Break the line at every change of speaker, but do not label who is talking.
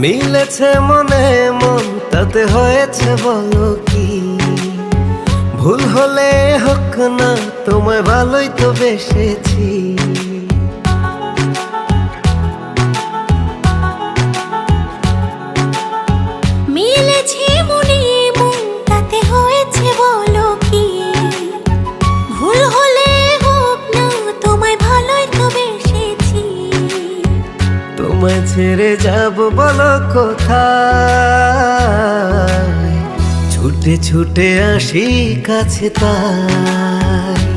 মিলেছে মনে মন তাতে হয়েছে বলো কি? ভুল হলে হোক না, তোমায় ভালোই তো বেসেছি।
মিলেছে মনে মন তাতে হয়েছে বলো কি? ভুল হলে হোক না, তোমায় ভালোই তো বেসেছি।
তোমায় ছেড়ে যাব বলো কোথায়? ছুটে ছুটে আসি কাছে তাই।